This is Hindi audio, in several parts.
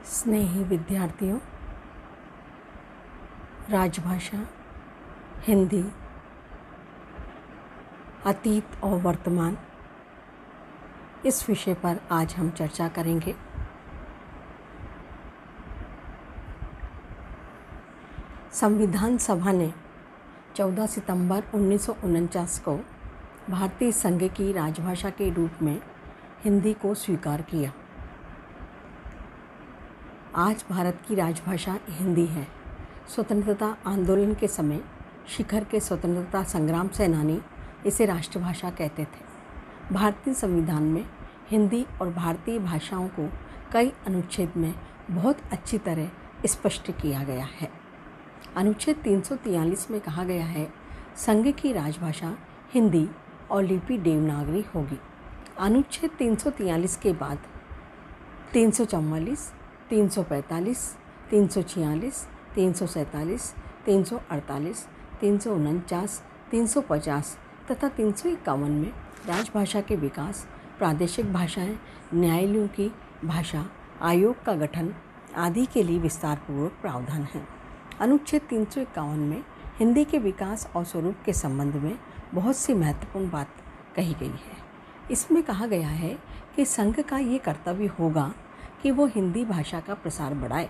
स्नेही विद्यार्थियों, राजभाषा हिंदी, अतीत और वर्तमान, इस विषय पर आज हम चर्चा करेंगे। संविधान सभा ने 14 सितंबर 1949 को भारतीय संघ की राजभाषा के रूप में हिंदी को स्वीकार किया। आज भारत की राजभाषा हिंदी है। स्वतंत्रता आंदोलन के समय शिखर के स्वतंत्रता संग्राम सेनानी इसे राष्ट्रभाषा कहते थे। भारतीय संविधान में हिंदी और भारतीय भाषाओं को कई अनुच्छेद में बहुत अच्छी तरह स्पष्ट किया गया है। अनुच्छेद 343 में कहा गया है, संघ की राजभाषा हिंदी और लिपि देवनागरी होगी। अनुच्छेद 343 के बाद 344, 345, 346, 347, 348, 349, 350 तथा 351 में राजभाषा के विकास, प्रादेशिक भाषाएं, न्यायालयों की भाषा आयोग का गठन आदि के लिए विस्तारपूर्वक प्रावधान है। अनुच्छेद 351 में हिंदी के विकास और स्वरूप के संबंध में बहुत सी महत्वपूर्ण बात कही गई है। इसमें कहा गया है कि संघ का ये कर्तव्य होगा कि वो हिंदी भाषा का प्रसार बढ़ाए,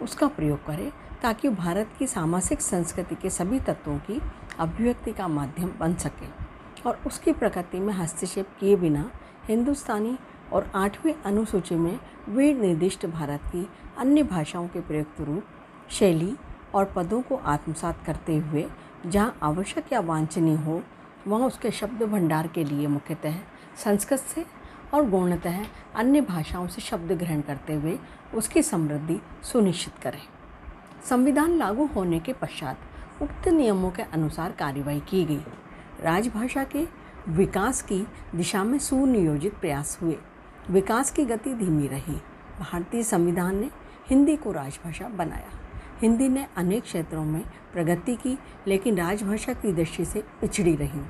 उसका प्रयोग करे, ताकि भारत की सामाजिक संस्कृति के सभी तत्वों की अभिव्यक्ति का माध्यम बन सके और उसकी प्रकृति में हस्तक्षेप किए बिना हिंदुस्तानी और 8वीं अनुसूची में वे निर्दिष्ट भारत की अन्य भाषाओं के प्रयुक्त रूप, शैली और पदों को आत्मसात करते हुए जहाँ आवश्यक या वांछनीय हो वहाँ उसके शब्द भंडार के लिए मुख्यतः संस्कृत से और गौणतः अन्य भाषाओं से शब्द ग्रहण करते हुए उसकी समृद्धि सुनिश्चित करें। संविधान लागू होने के पश्चात उक्त नियमों के अनुसार कार्यवाही की गई। राजभाषा के विकास की दिशा में सुनियोजित प्रयास हुए। विकास की गति धीमी रही। भारतीय संविधान ने हिंदी को राजभाषा बनाया। हिंदी ने अनेक क्षेत्रों में प्रगति की, लेकिन राजभाषा की दृष्टि से पिछड़ी रही।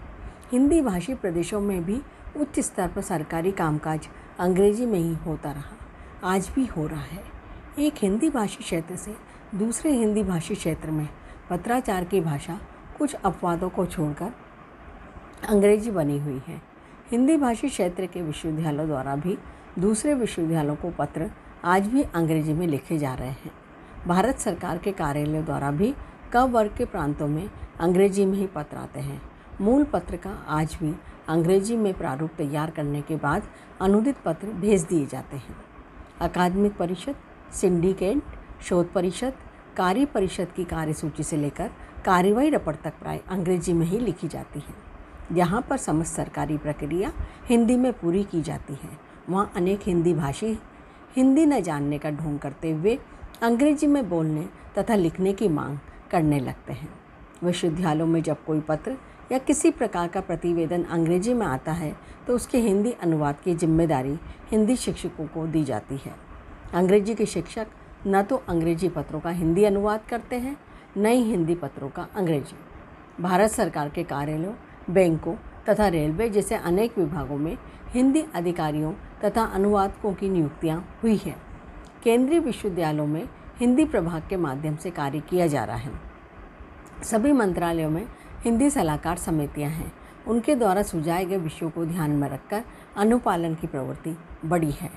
हिंदी भाषी प्रदेशों में भी उच्च स्तर पर सरकारी कामकाज अंग्रेजी में ही होता रहा, आज भी हो रहा है। एक हिंदी भाषी क्षेत्र से दूसरे हिंदी भाषी क्षेत्र में पत्राचार की भाषा कुछ अपवादों को छोड़कर अंग्रेजी बनी हुई है। हिंदी भाषी क्षेत्र के विश्वविद्यालयों द्वारा भी दूसरे विश्वविद्यालयों को पत्र आज भी अंग्रेजी में लिखे जा रहे हैं। भारत सरकार के कार्यालयों द्वारा भी क वर्ग के प्रांतों में अंग्रेजी में ही पत्र आते हैं। मूल पत्र का आज भी अंग्रेजी में प्रारूप तैयार करने के बाद अनुदित पत्र भेज दिए जाते हैं। अकादमिक परिषद, सिंडिकेट, शोध परिषद, कार्य परिषद की कार्यसूची से लेकर कार्यवाही रपट तक प्राय अंग्रेजी में ही लिखी जाती है। जहाँ पर समस्त सरकारी प्रक्रिया हिंदी में पूरी की जाती है, वहाँ अनेक हिंदी भाषी हिंदी न जानने का ढोंग करते हुए अंग्रेजी में बोलने तथा लिखने की मांग करने लगते हैं। विश्वविद्यालयों में जब कोई पत्र या किसी प्रकार का प्रतिवेदन अंग्रेजी में आता है तो उसके हिंदी अनुवाद की जिम्मेदारी हिंदी शिक्षकों को दी जाती है। अंग्रेजी के शिक्षक न तो अंग्रेजी पत्रों का हिंदी अनुवाद करते हैं, न ही हिंदी पत्रों का अंग्रेजी। भारत सरकार के कार्यालयों, बैंकों तथा रेलवे जैसे अनेक विभागों में हिंदी अधिकारियों तथा अनुवादकों की नियुक्तियाँ हुई हैं। केंद्रीय विश्वविद्यालयों में हिंदी प्रभाग के माध्यम से कार्य किया जा रहा है। सभी मंत्रालयों में हिंदी सलाहकार समितियां हैं। उनके द्वारा सुझाए गए विषयों को ध्यान में रखकर अनुपालन की प्रवृत्ति बढ़ी है।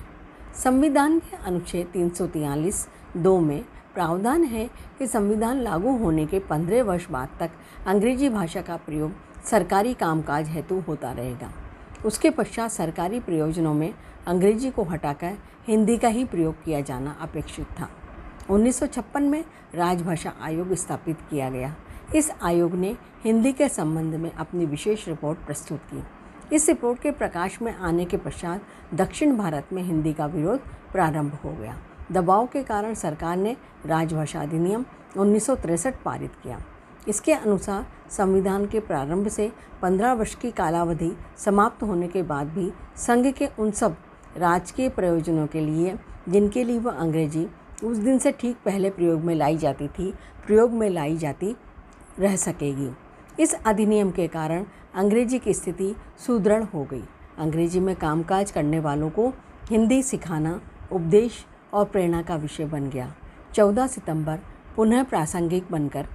संविधान के अनुच्छेद 343(2) में प्रावधान है कि संविधान लागू होने के 15 वर्ष बाद तक अंग्रेजी भाषा का प्रयोग सरकारी कामकाज हेतु होता रहेगा। उसके पश्चात सरकारी प्रयोजनों में अंग्रेजी को हटाकर हिंदी का ही प्रयोग किया जाना अपेक्षित था। 1956 में राजभाषा आयोग स्थापित किया गया। इस आयोग ने हिंदी के संबंध में अपनी विशेष रिपोर्ट प्रस्तुत की। इस रिपोर्ट के प्रकाश में आने के पश्चात दक्षिण भारत में हिंदी का विरोध प्रारंभ हो गया। दबाव के कारण सरकार ने राजभाषा अधिनियम 1963 पारित किया। इसके अनुसार संविधान के प्रारंभ से 15 वर्ष की कालावधि समाप्त होने के बाद भी संघ के उन सब राजकीय प्रयोजनों के लिए जिनके लिए वह अंग्रेजी उस दिन से ठीक पहले प्रयोग में लाई जाती थी, प्रयोग में लाई जाती रह सकेगी। इस अधिनियम के कारण अंग्रेजी की स्थिति सुदृढ़ हो गई। अंग्रेजी में कामकाज करने वालों को हिंदी सिखाना, उपदेश और प्रेरणा का विषय बन गया। 14 सितंबर पुनः प्रासंगिक बनकर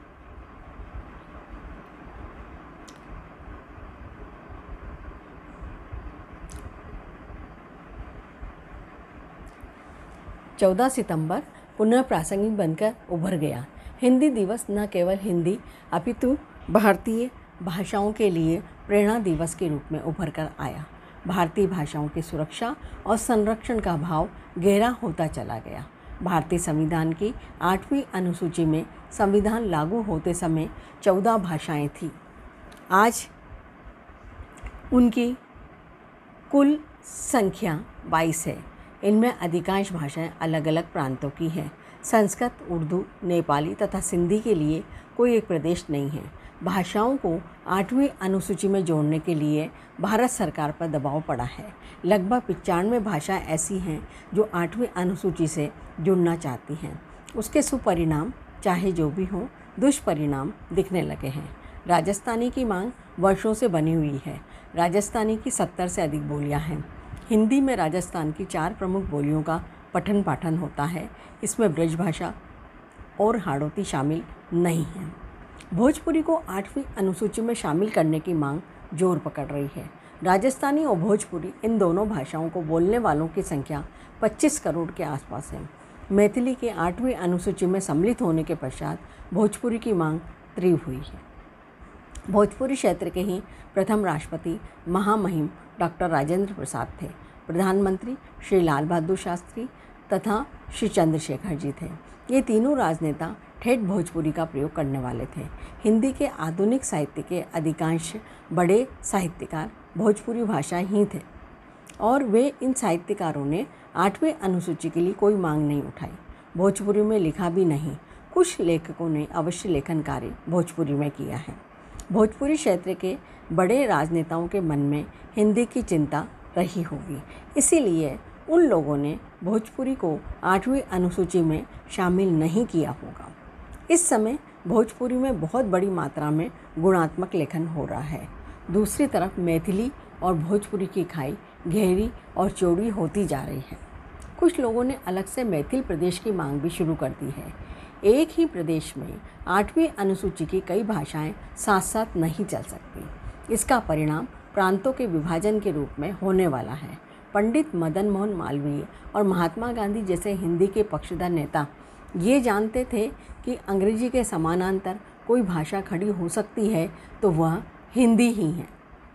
14 सितंबर पुनः प्रासंगिक बनकर उभर गया। हिंदी दिवस न केवल हिंदी अपितु भारतीय भाषाओं के लिए प्रेरणा दिवस के रूप में उभर कर आया। भारतीय भाषाओं की सुरक्षा और संरक्षण का भाव गहरा होता चला गया। भारतीय संविधान की 8वीं अनुसूची में संविधान लागू होते समय 14 भाषाएं थीं। आज उनकी कुल संख्या 22 है। इनमें अधिकांश भाषाएं अलग अलग प्रांतों की हैं। संस्कृत, उर्दू, नेपाली तथा सिंधी के लिए कोई एक प्रदेश नहीं है। भाषाओं को 8वीं अनुसूची में जोड़ने के लिए भारत सरकार पर दबाव पड़ा है। लगभग 95 भाषाएं ऐसी हैं जो 8वीं अनुसूची से जुड़ना चाहती हैं। उसके सुपरिणाम चाहे जो भी हों, दुष्परिणाम दिखने लगे हैं। राजस्थानी की मांग वर्षों से बनी हुई है। राजस्थानी की 70 से अधिक बोलियां हैं। हिंदी में राजस्थान की 4 प्रमुख बोलियों का पठन पाठन होता है। इसमें ब्रजभाषा और हाड़ौती शामिल नहीं है। भोजपुरी को 8वीं अनुसूची में शामिल करने की मांग जोर पकड़ रही है। राजस्थानी और भोजपुरी इन दोनों भाषाओं को बोलने वालों की संख्या 25 करोड़ के आसपास है। मैथिली के 8वीं अनुसूची में सम्मिलित होने के पश्चात भोजपुरी की मांग तीव्र हुई है। भोजपुरी क्षेत्र के ही प्रथम राष्ट्रपति महामहिम डॉक्टर राजेंद्र प्रसाद थे। प्रधानमंत्री श्री लाल बहादुर शास्त्री तथा श्री चंद्रशेखर जी थे। ये तीनों राजनेता ठेठ भोजपुरी का प्रयोग करने वाले थे। हिंदी के आधुनिक साहित्य के अधिकांश बड़े साहित्यकार भोजपुरी भाषा ही थे और वे इन साहित्यकारों ने 8वीं अनुसूची के लिए कोई मांग नहीं उठाई। भोजपुरी में लिखा भी नहीं। कुछ लेखकों ने अवश्य लेखन कार्य भोजपुरी में किया है। भोजपुरी क्षेत्र के बड़े राजनेताओं के मन में हिंदी की चिंता रही होगी, इसीलिए उन लोगों ने भोजपुरी को 8वीं अनुसूची में शामिल नहीं किया होगा। इस समय भोजपुरी में बहुत बड़ी मात्रा में गुणात्मक लेखन हो रहा है। दूसरी तरफ मैथिली और भोजपुरी की खाई गहरी और चौड़ी होती जा रही है। कुछ लोगों ने अलग से मैथिल प्रदेश की मांग भी शुरू कर दी है। एक ही प्रदेश में 8वीं अनुसूची की कई भाषाएं साथ साथ नहीं चल सकती। इसका परिणाम प्रांतों के विभाजन के रूप में होने वाला है। पंडित मदन मोहन मालवीय और महात्मा गांधी जैसे हिंदी के पक्षधर नेता ये जानते थे कि अंग्रेजी के समानांतर कोई भाषा खड़ी हो सकती है तो वह हिंदी ही है।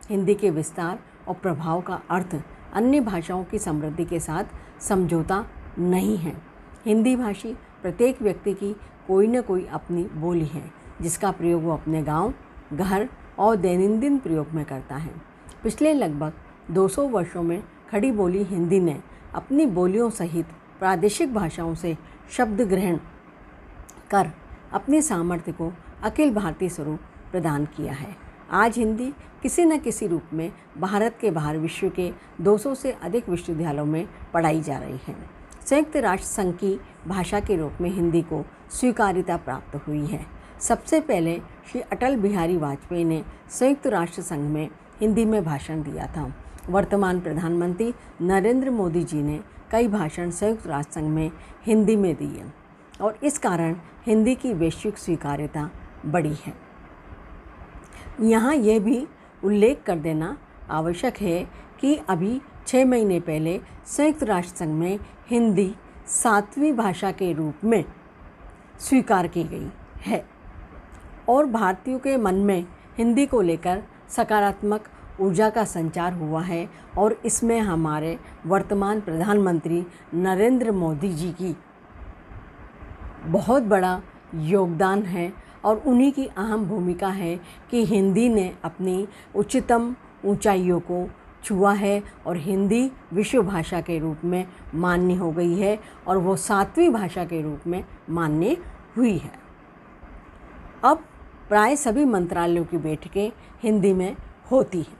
हिंदी के विस्तार और प्रभाव का अर्थ अन्य भाषाओं की समृद्धि के साथ समझौता नहीं है। हिंदी भाषी प्रत्येक व्यक्ति की कोई न कोई अपनी बोली है जिसका प्रयोग वो अपने गांव, घर और दैनंदिन प्रयोग में करता है। पिछले लगभग 200 वर्षों में खड़ी बोली हिंदी ने अपनी बोलियों सहित प्रादेशिक भाषाओं से शब्द ग्रहण कर अपने सामर्थ्य को अखिल भारतीय स्वरूप प्रदान किया है। आज हिंदी किसी न किसी रूप में भारत के बाहर विश्व के 200 से अधिक विश्वविद्यालयों में पढ़ाई जा रही है। संयुक्त राष्ट्र संघ की भाषा के रूप में हिंदी को स्वीकार्यता प्राप्त हुई है। सबसे पहले श्री अटल बिहारी वाजपेयी ने संयुक्त राष्ट्र संघ में हिंदी में भाषण दिया था। वर्तमान प्रधानमंत्री नरेंद्र मोदी जी ने कई भाषण संयुक्त राष्ट्र संघ में हिंदी में दिए और इस कारण हिंदी की वैश्विक स्वीकार्यता बढ़ी है। यहाँ यह भी उल्लेख कर देना आवश्यक है कि अभी 6 महीने पहले संयुक्त राष्ट्र संघ में हिंदी 7वीं भाषा के रूप में स्वीकार की गई है और भारतीयों के मन में हिंदी को लेकर सकारात्मक ऊर्जा का संचार हुआ है और इसमें हमारे वर्तमान प्रधानमंत्री नरेंद्र मोदी जी की बहुत बड़ा योगदान है और उन्हीं की अहम भूमिका है कि हिंदी ने अपनी उच्चतम ऊंचाइयों को छुआ है और हिंदी विश्व भाषा के रूप में मान्य हो गई है और वो 7वीं भाषा के रूप में मान्य हुई है। अब प्राय सभी मंत्रालयों की बैठकें हिंदी में होती हैं।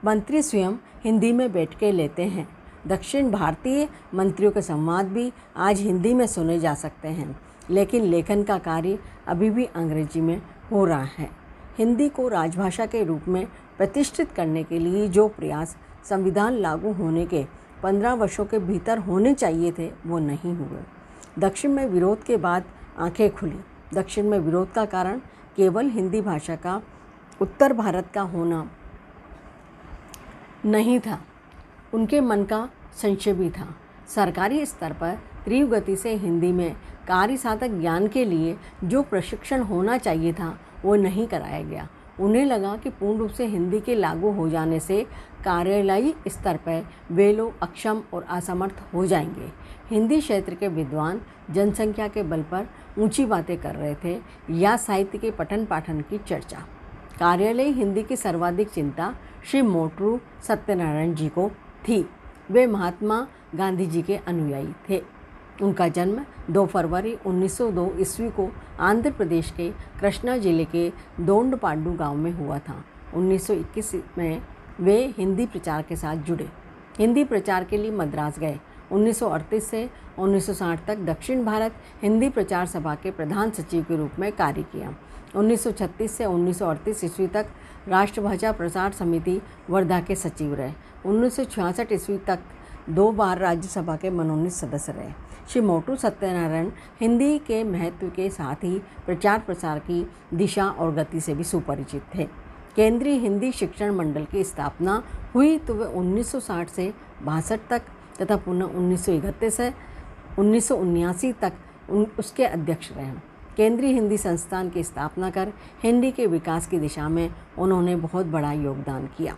मंत्री स्वयं हिंदी में बैठकें लेते हैं। दक्षिण भारतीय मंत्रियों के संवाद भी आज हिंदी में सुने जा सकते हैं, लेकिन लेखन का कार्य अभी भी अंग्रेजी में हो रहा है। हिंदी को राजभाषा के रूप में प्रतिष्ठित करने के लिए जो प्रयास संविधान लागू होने के 15 वर्षों के भीतर होने चाहिए थे वो नहीं हुए। दक्षिण में विरोध के बाद आंखें खुली। दक्षिण में विरोध का कारण केवल हिंदी भाषा का उत्तर भारत का होना नहीं था, उनके मन का संशय भी था। सरकारी स्तर पर तीव्र गति से हिंदी में कार्य साधक ज्ञान के लिए जो प्रशिक्षण होना चाहिए था वो नहीं कराया गया। उन्हें लगा कि पूर्ण रूप से हिंदी के लागू हो जाने से कार्यालयी स्तर पर वे लोग अक्षम और असमर्थ हो जाएंगे। हिंदी क्षेत्र के विद्वान जनसंख्या के बल पर ऊंची बातें कर रहे थे या साहित्य के पठन पाठन की चर्चा। कार्यालयी हिंदी की सर्वाधिक चिंता श्री मोटरू सत्यनारायण जी को थी। वे महात्मा गांधी जी के अनुयायी थे। उनका जन्म 2 फरवरी 1902 ईस्वी को आंध्र प्रदेश के कृष्णा जिले के दोंडपाडू गांव में हुआ था। 1921 में वे हिंदी प्रचार के साथ जुड़े। हिंदी प्रचार के लिए मद्रास गए। 1938 से 1960 तक दक्षिण भारत हिंदी प्रचार सभा के प्रधान सचिव के रूप में कार्य किया। 1936 से 1938 ईस्वी तक राष्ट्रभाषा प्रसार समिति वर्धा के सचिव रहे। 1966 ईस्वी तक 2 बार राज्यसभा के मनोनीत सदस्य रहे। श्री मोटू सत्यनारायण हिंदी के महत्व के साथ ही प्रचार प्रसार की दिशा और गति से भी सुपरिचित थे। केंद्रीय हिंदी शिक्षण मंडल की स्थापना हुई तो वे 1960 से 62 तक तथा पुनः 1931 से 1979 तक उसके अध्यक्ष रहे। केंद्रीय हिंदी संस्थान की स्थापना कर हिंदी के विकास की दिशा में उन्होंने बहुत बड़ा योगदान किया।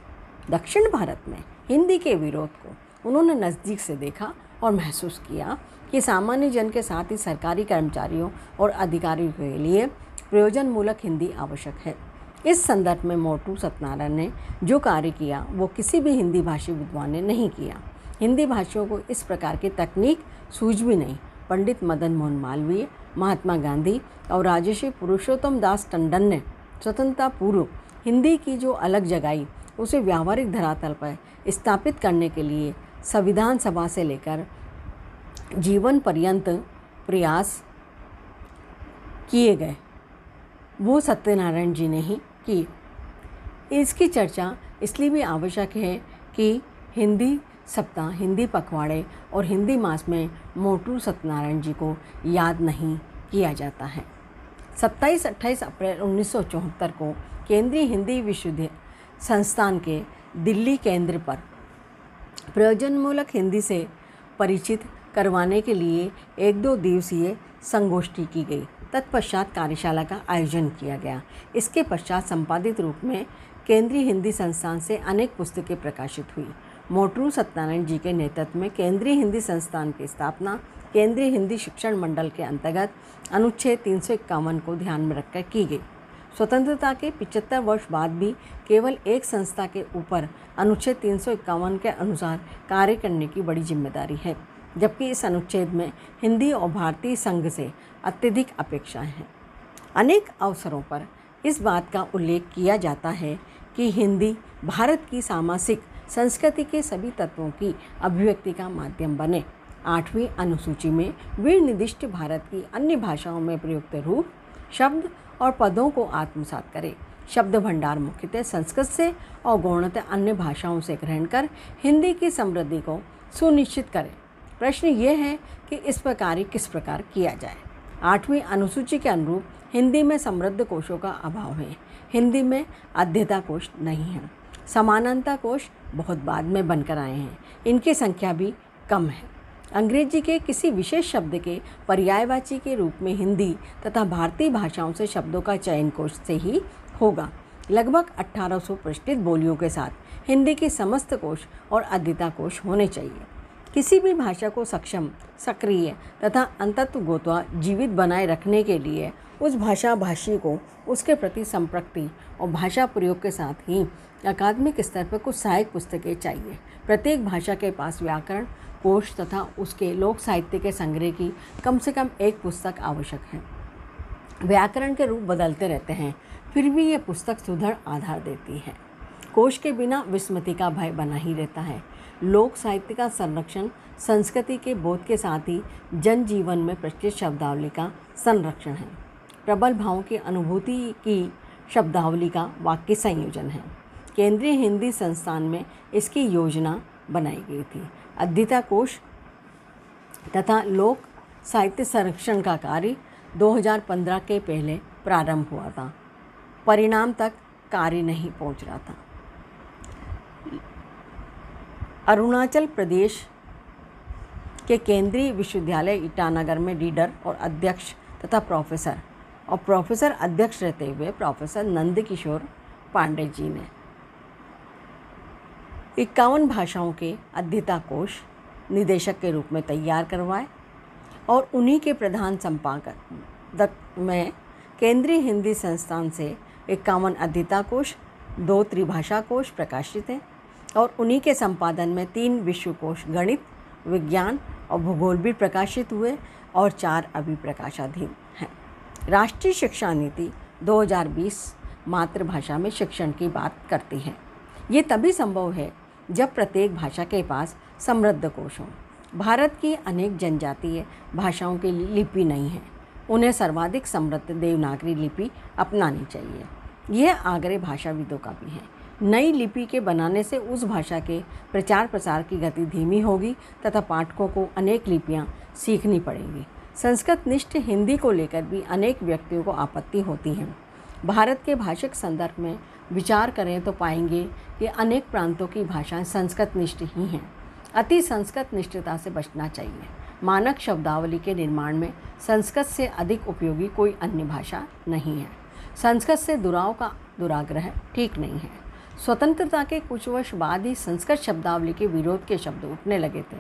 दक्षिण भारत में हिंदी के विरोध को उन्होंने नज़दीक से देखा और महसूस किया कि सामान्य जन के साथ ही सरकारी कर्मचारियों और अधिकारियों के लिए प्रयोजनमूलक हिंदी आवश्यक है। इस संदर्भ में मोटू सत्यनारायण ने जो कार्य किया वो किसी भी हिंदी भाषी विद्वान ने नहीं किया। हिंदी भाषियों को इस प्रकार की तकनीक सूझ भी नहीं। पंडित मदन मोहन मालवीय, महात्मा गांधी और राजर्षि पुरुषोत्तम दास टंडन ने स्वतंत्रता पूर्व हिंदी की जो अलग जगाई उसे व्यावहारिक धरातल पर स्थापित करने के लिए संविधान सभा से लेकर जीवन पर्यंत प्रयास किए गए, वो सत्यनारायण जी ने ही किए। इसकी चर्चा इसलिए भी आवश्यक है कि हिंदी सप्ताह, हिंदी पखवाड़े और हिंदी मास में मोटू सत्यनारायण जी को याद नहीं किया जाता है। 27-28 अप्रैल 1974 को केंद्रीय हिंदी विश्वविद्यालय संस्थान के दिल्ली केंद्र पर प्रयोजनमूलक हिंदी से परिचित करवाने के लिए 1-2 दिवसीय संगोष्ठी की गई। तत्पश्चात कार्यशाला का आयोजन किया गया। इसके पश्चात संपादित रूप में केंद्रीय हिंदी संस्थान से अनेक पुस्तकें प्रकाशित हुई। मोटू सत्यनारायण जी के नेतृत्व में केंद्रीय हिंदी संस्थान की स्थापना केंद्रीय हिंदी शिक्षण मंडल के अंतर्गत अनुच्छेद 351 को ध्यान में रखकर की गई। स्वतंत्रता के 75 वर्ष बाद भी केवल एक संस्था के ऊपर अनुच्छेद 351 के अनुसार कार्य करने की बड़ी जिम्मेदारी है, जबकि इस अनुच्छेद में हिंदी और भारतीय संघ से अत्यधिक अपेक्षाएं हैं। अनेक अवसरों पर इस बात का उल्लेख किया जाता है कि हिंदी भारत की सामासिक संस्कृति के सभी तत्वों की अभिव्यक्ति का माध्यम बने। 8वीं अनुसूची में वीर निर्दिष्ट भारत की अन्य भाषाओं में प्रयुक्त रूप, शब्द और पदों को आत्मसात करे। शब्द भंडार मुख्यतः संस्कृत से और गौणतः अन्य भाषाओं से ग्रहण कर हिंदी की समृद्धि को सुनिश्चित करे। प्रश्न ये है कि इस पर कार्य किस प्रकार किया जाए। 8वीं अनुसूची के अनुरूप हिंदी में समृद्ध कोशों का अभाव है। हिंदी में अध्येता कोश नहीं है। समानांतर कोश बहुत बाद में बनकर आए हैं, इनकी संख्या भी कम है। अंग्रेजी के किसी विशेष शब्द के पर्यायवाची के रूप में हिंदी तथा भारतीय भाषाओं से शब्दों का चयन कोश से ही होगा। लगभग 1800 प्रतिष्ठित बोलियों के साथ हिंदी के समस्त कोश और अध्येता कोश होने चाहिए। किसी भी भाषा को सक्षम, सक्रिय तथा अंतत्वगोत्वा जीवित बनाए रखने के लिए उस भाषा भाषी को उसके प्रति संप्रति और भाषा प्रयोग के साथ ही अकादमिक स्तर पर कुछ सहायक पुस्तकें चाहिए। प्रत्येक भाषा के पास व्याकरण कोश तथा उसके लोक साहित्य के संग्रह की कम से कम एक पुस्तक आवश्यक है। व्याकरण के रूप बदलते रहते हैं, फिर भी यह पुस्तक सुदृढ़ आधार देती है। कोश के बिना विस्मृति का भय बना ही रहता है। लोक साहित्य का संरक्षण संस्कृति के बोध के साथ ही जनजीवन में प्रचलित शब्दावली का संरक्षण है। प्रबल भावों की अनुभूति की शब्दावली का वाक्य संयोजन है। केंद्रीय हिंदी संस्थान में इसकी योजना बनाई गई थी। अद्विता कोश तथा लोक साहित्य संरक्षण का कार्य 2015 के पहले प्रारंभ हुआ था। परिणाम तक कार्य नहीं पहुंच रहा था। अरुणाचल प्रदेश के केंद्रीय विश्वविद्यालय ईटानगर में रीडर और अध्यक्ष तथा प्रोफेसर अध्यक्ष रहते हुए प्रोफेसर नंदकिशोर पांडे जी ने 51 भाषाओं के अद्विता कोश निदेशक के रूप में तैयार करवाए और उन्हीं के प्रधान संपादक में केंद्रीय हिंदी संस्थान से 51 अद्विता कोश, 2 त्रिभाषा कोश प्रकाशित हैं और उन्हीं के संपादन में 3 विश्वकोश गणित, विज्ञान और भूगोल भी प्रकाशित हुए और 4 अभी प्रकाशाधीन हैं। राष्ट्रीय शिक्षा नीति 2020 मातृभाषा में शिक्षण की बात करती है। ये तभी संभव है जब प्रत्येक भाषा के पास समृद्ध कोश हो। भारत की अनेक जनजातीय भाषाओं की लिपि नहीं है, उन्हें सर्वाधिक समृद्ध देवनागरी लिपि अपनानी चाहिए। यह आग्रह भाषाविदों का भी है। नई लिपि के बनाने से उस भाषा के प्रचार प्रसार की गति धीमी होगी तथा पाठकों को अनेक लिपियां सीखनी पड़ेंगी। संस्कृतनिष्ठ हिंदी को लेकर भी अनेक व्यक्तियों को आपत्ति होती है। भारत के भाषिक संदर्भ में विचार करें तो पाएंगे कि अनेक प्रांतों की भाषाएं संस्कृतनिष्ठ ही हैं। अति संस्कृत निष्ठता से बचना चाहिए। मानक शब्दावली के निर्माण में संस्कृत से अधिक उपयोगी कोई अन्य भाषा नहीं है। संस्कृत से दुराव का दुराग्रह ठीक नहीं है। स्वतंत्रता के कुछ वर्ष बाद ही संस्कृत शब्दावली के विरोध के शब्द उठने लगे थे।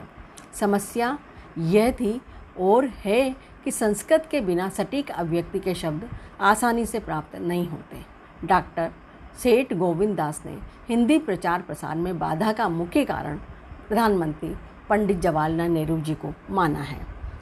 समस्या यह थी और है कि संस्कृत के बिना सटीक अभिव्यक्ति के शब्द आसानी से प्राप्त नहीं होते। डॉक्टर सेठ गोविंद दास ने हिंदी प्रचार प्रसार में बाधा का मुख्य कारण प्रधानमंत्री पंडित जवाहरलाल नेहरू जी को माना है।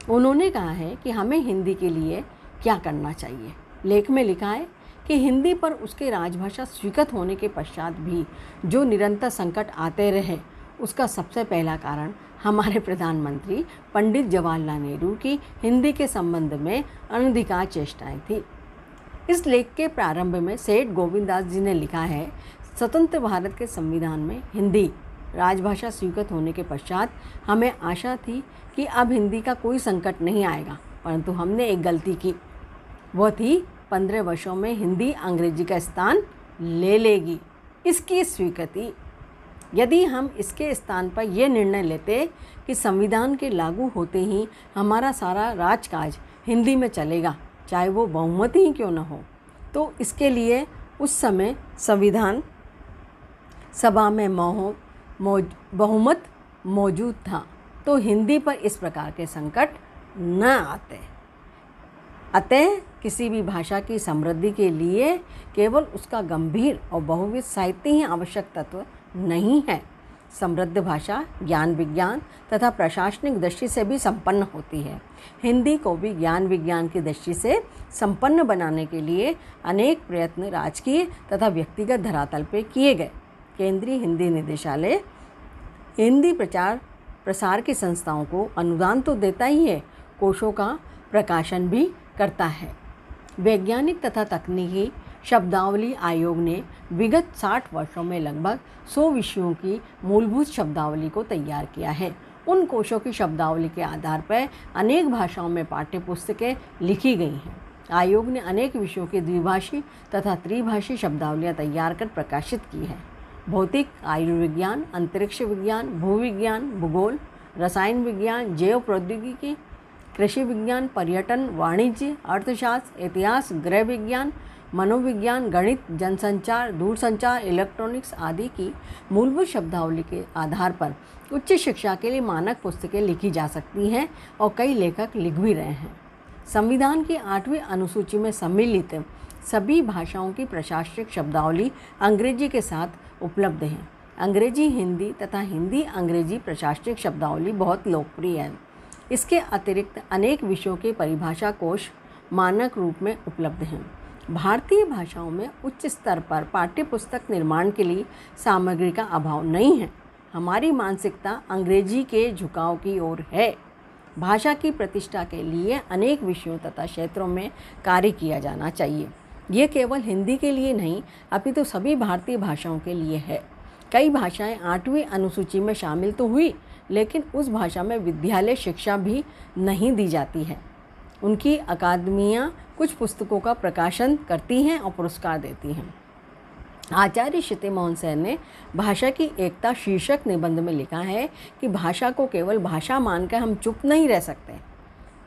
उन्होंने कहा है कि हमें हिंदी के लिए क्या करना चाहिए। लेख में लिखा है कि हिंदी पर उसके राजभाषा स्वीकृत होने के पश्चात भी जो निरंतर संकट आते रहे, उसका सबसे पहला कारण हमारे प्रधानमंत्री पंडित जवाहरलाल नेहरू की हिंदी के संबंध में अनधिकार चेष्टाएं थी। इस लेख के प्रारंभ में सेठ गोविंद दास जी ने लिखा है, स्वतंत्र भारत के संविधान में हिंदी राजभाषा स्वीकृत होने के पश्चात हमें आशा थी कि अब हिंदी का कोई संकट नहीं आएगा, परंतु हमने एक गलती की। वह थी 15 वर्षों में हिंदी अंग्रेजी का स्थान ले लेगी। इसकी स्वीकृति, यदि हम इसके स्थान पर यह निर्णय लेते कि संविधान के लागू होते ही हमारा सारा राजकाज हिंदी में चलेगा, चाहे वो बहुमत ही क्यों न हो, तो इसके लिए उस समय संविधान सभा में बहुमत मौजूद था, तो हिंदी पर इस प्रकार के संकट न आते। अतः किसी भी भाषा की समृद्धि के लिए केवल उसका गंभीर और बहुविध साहित्य ही आवश्यक तत्व नहीं है। समृद्ध भाषा ज्ञान विज्ञान तथा प्रशासनिक दृष्टि से भी संपन्न होती है। हिंदी को भी ज्ञान विज्ञान की दृष्टि से संपन्न बनाने के लिए अनेक प्रयत्न राजकीय तथा व्यक्तिगत धरातल पर किए गए। केंद्रीय हिंदी निदेशालय हिंदी प्रचार प्रसार की संस्थाओं को अनुदान तो देता ही है, कोशों का प्रकाशन भी करता है। वैज्ञानिक तथा तकनीकी शब्दावली आयोग ने विगत 60 वर्षों में लगभग 100 विषयों की मूलभूत शब्दावली को तैयार किया है। उन कोशों की शब्दावली के आधार पर अनेक भाषाओं में पाठ्यपुस्तकें लिखी गई हैं। आयोग ने अनेक विषयों की द्विभाषी तथा त्रिभाषी शब्दावलियाँ तैयार कर प्रकाशित की है। भौतिक, आयुर्विज्ञान, अंतरिक्ष विज्ञान, भूविज्ञान, भूगोल, रसायन विज्ञान, जैव प्रौद्योगिकी, कृषि विज्ञान, पर्यटन, वाणिज्य, अर्थशास्त्र, इतिहास, गृह विज्ञान, मनोविज्ञान, गणित, जनसंचार, दूरसंचार, इलेक्ट्रॉनिक्स आदि की मूलभूत शब्दावली के आधार पर उच्च शिक्षा के लिए मानक पुस्तकें लिखी जा सकती हैं और कई लेखक लिख भी रहे हैं। संविधान की 8वीं अनुसूची में सम्मिलित सभी भाषाओं की प्रशासनिक शब्दावली अंग्रेजी के साथ उपलब्ध है। अंग्रेजी हिंदी तथा हिंदी अंग्रेजी प्रशासनिक शब्दावली बहुत लोकप्रिय है। इसके अतिरिक्त अनेक विषयों के परिभाषा कोश मानक रूप में उपलब्ध हैं। भारतीय भाषाओं में उच्च स्तर पर पाठ्यपुस्तक निर्माण के लिए सामग्री का अभाव नहीं है। हमारी मानसिकता अंग्रेजी के झुकाव की ओर है। भाषा की प्रतिष्ठा के लिए अनेक विषयों तथा क्षेत्रों में कार्य किया जाना चाहिए। ये केवल हिंदी के लिए नहीं, अपितु सभी भारतीय भाषाओं के लिए है। कई भाषाएं 8वीं अनुसूची में शामिल तो हुई, लेकिन उस भाषा में विद्यालय शिक्षा भी नहीं दी जाती है। उनकी अकादमियाँ कुछ पुस्तकों का प्रकाशन करती हैं और पुरस्कार देती हैं। आचार्य क्षिति मोहन सेन ने भाषा की एकता शीर्षक निबंध में लिखा है कि भाषा को केवल भाषा मानकर हम चुप नहीं रह सकते,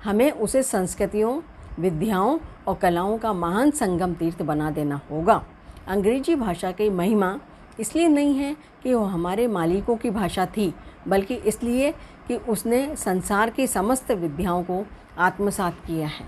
हमें उसे संस्कृतियों, विद्याओं और कलाओं का महान संगम तीर्थ बना देना होगा। अंग्रेजी भाषा की महिमा इसलिए नहीं है कि वो हमारे मालिकों की भाषा थी, बल्कि इसलिए कि उसने संसार की समस्त विद्याओं को आत्मसात किया है।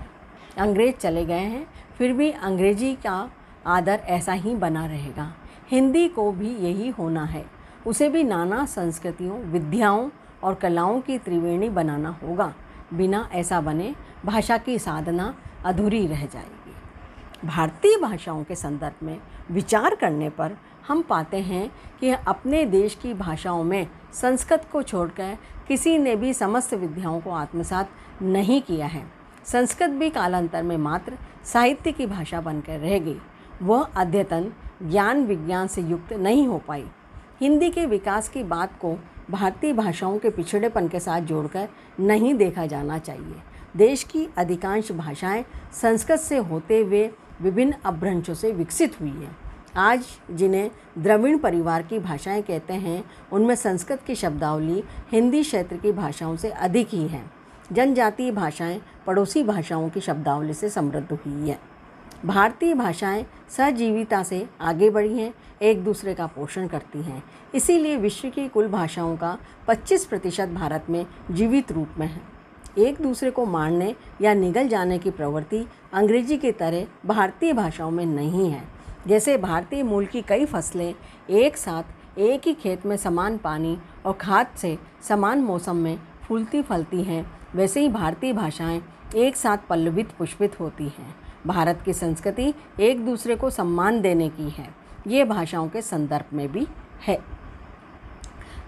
अंग्रेज चले गए हैं, फिर भी अंग्रेजी का आदर ऐसा ही बना रहेगा। हिंदी को भी यही होना है, उसे भी नाना संस्कृतियों, विद्याओं और कलाओं की त्रिवेणी बनाना होगा। बिना ऐसा बने भाषा की साधना अधूरी रह जाएगी। भारतीय भाषाओं के संदर्भ में विचार करने पर हम पाते हैं कि अपने देश की भाषाओं में संस्कृत को छोड़कर किसी ने भी समस्त विद्याओं को आत्मसात नहीं किया है। संस्कृत भी कालांतर में मात्र साहित्य की भाषा बनकर रह गई। वह अद्यतन ज्ञान विज्ञान से युक्त नहीं हो पाई। हिंदी के विकास की बात को भारतीय भाषाओं के पिछड़ेपन के साथ जोड़कर नहीं देखा जाना चाहिए। देश की अधिकांश भाषाएं संस्कृत से होते हुए विभिन्न अपभ्रंशों से विकसित हुई हैं। आज जिन्हें द्रविड़ परिवार की भाषाएं कहते हैं, उनमें संस्कृत की शब्दावली हिंदी क्षेत्र की भाषाओं से अधिक ही है। जनजातीय भाषाएं पड़ोसी भाषाओं की शब्दावली से समृद्ध हुई हैं। भारतीय भाषाएं सहजीविता से आगे बढ़ी हैं, एक दूसरे का पोषण करती हैं। इसीलिए विश्व की कुल भाषाओं का 25% भारत में जीवित रूप में है। एक दूसरे को मारने या निगल जाने की प्रवृत्ति अंग्रेजी की तरह भारतीय भाषाओं में नहीं है। जैसे भारतीय मूल की कई फसलें एक साथ एक ही खेत में समान पानी और खाद से समान मौसम में फूलती फलती हैं, वैसे ही भारतीय भाषाएं एक साथ पल्लवित पुष्पित होती हैं। भारत की संस्कृति एक दूसरे को सम्मान देने की है। ये भाषाओं के संदर्भ में भी है।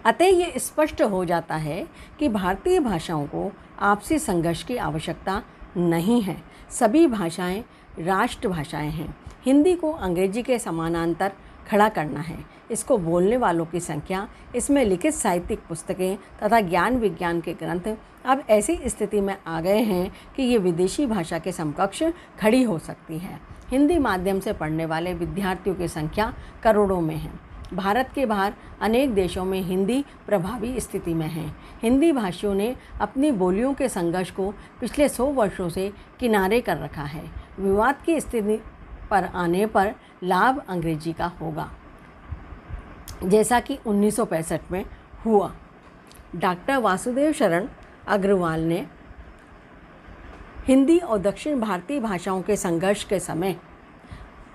अतः ये स्पष्ट हो जाता है कि भारतीय भाषाओं को आपसी संघर्ष की आवश्यकता नहीं है। सभी भाषाएं राष्ट्रभाषाएं हैं। हिंदी को अंग्रेजी के समानांतर खड़ा करना है। इसको बोलने वालों की संख्या, इसमें लिखित साहित्यिक पुस्तकें तथा ज्ञान विज्ञान के ग्रंथ अब ऐसी स्थिति में आ गए हैं कि ये विदेशी भाषा के समकक्ष खड़ी हो सकती है। हिंदी माध्यम से पढ़ने वाले विद्यार्थियों की संख्या करोड़ों में है। भारत के बाहर अनेक देशों में हिंदी प्रभावी स्थिति में है। हिंदी भाषियों ने अपनी बोलियों के संघर्ष को पिछले 100 वर्षों से किनारे कर रखा है। विवाद की स्थिति पर आने पर लाभ अंग्रेजी का होगा, जैसा कि 1965 में हुआ। डॉक्टर वासुदेव शरण अग्रवाल ने हिंदी और दक्षिण भारतीय भाषाओं के संघर्ष के समय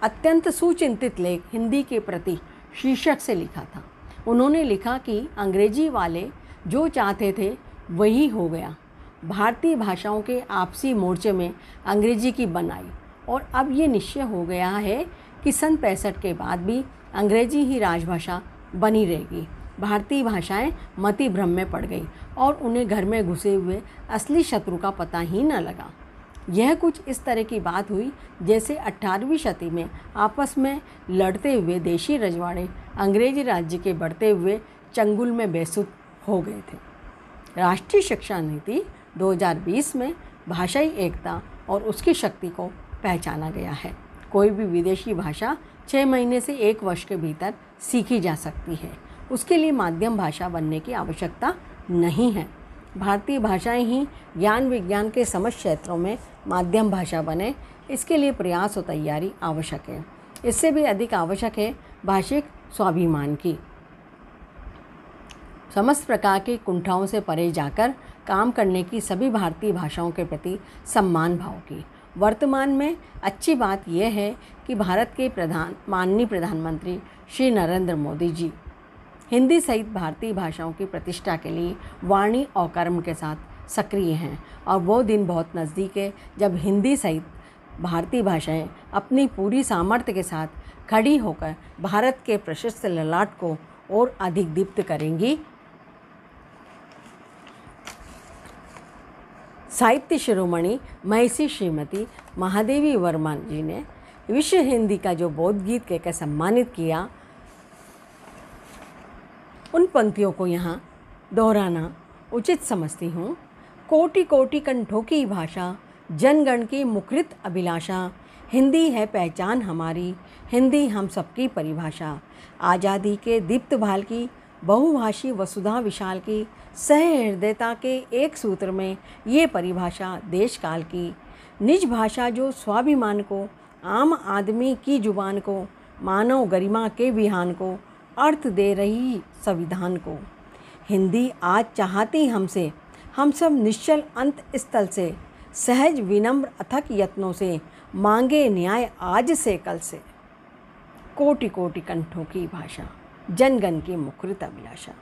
अत्यंत सुचिंतित लेख हिंदी के प्रति शीर्षक से लिखा था। उन्होंने लिखा कि अंग्रेजी वाले जो चाहते थे वही हो गया। भारतीय भाषाओं के आपसी मोर्चे में अंग्रेजी की बनाई और अब ये निश्चय हो गया है कि सन 65 के बाद भी अंग्रेजी ही राजभाषा बनी रहेगी। भारतीय भाषाएं मति भ्रम में पड़ गई और उन्हें घर में घुसे हुए असली शत्रु का पता ही न लगा। यह कुछ इस तरह की बात हुई जैसे 18वीं शती में आपस में लड़ते हुए देशी रजवाड़े अंग्रेजी राज्य के बढ़ते हुए चंगुल में बेसुध हो गए थे। राष्ट्रीय शिक्षा नीति 2020 में भाषाई एकता और उसकी शक्ति को पहचाना गया है। कोई भी विदेशी भाषा 6 महीने से 1 वर्ष के भीतर सीखी जा सकती है। उसके लिए माध्यम भाषा बनने की आवश्यकता नहीं है। भारतीय भाषाएं ही ज्ञान विज्ञान के समस्त क्षेत्रों में माध्यम भाषा बने, इसके लिए प्रयास और तैयारी आवश्यक है। इससे भी अधिक आवश्यक है भाषिक स्वाभिमान की, समस्त प्रकार की कुंठाओं से परे जाकर काम करने की, सभी भारतीय भाषाओं के प्रति सम्मान भाव की। वर्तमान में अच्छी बात यह है कि भारत के माननीय प्रधानमंत्री श्री नरेंद्र मोदी जी हिंदी सहित भारतीय भाषाओं की प्रतिष्ठा के लिए वाणी और कर्म के साथ सक्रिय हैं और वो दिन बहुत नज़दीक है जब हिंदी सहित भारतीय भाषाएं अपनी पूरी सामर्थ्य के साथ खड़ी होकर भारत के प्रशस्त ललाट को और अधिक दीप्त करेंगी। साहित्य शिरोमणि महर्षि श्रीमती महादेवी वर्मा जी ने विश्व हिंदी का जो बौद्ध गीत कहकर सम्मानित किया, उन पंक्तियों को यहाँ दोहराना उचित समझती हूँ। कोटि कोटि कंठों की भाषा, जनगण की मुखरित अभिलाषा, हिंदी है पहचान हमारी, हिंदी हम सबकी परिभाषा। आज़ादी के दीप्त भाल की, बहुभाषी वसुधा विशाल की, सहृदयता के एक सूत्र में ये परिभाषा देश काल की। निज भाषा जो स्वाभिमान को, आम आदमी की जुबान को, मानव गरिमा के विहान को अर्थ दे रही संविधान को। हिंदी आज चाहती हमसे, हम सब निश्चल अंत स्थल से, सहज विनम्र अथक यत्नों से मांगे न्याय आज से कल से। कोटि कोटि कंठों की भाषा, जनगण की मुखरित अभिलाषा।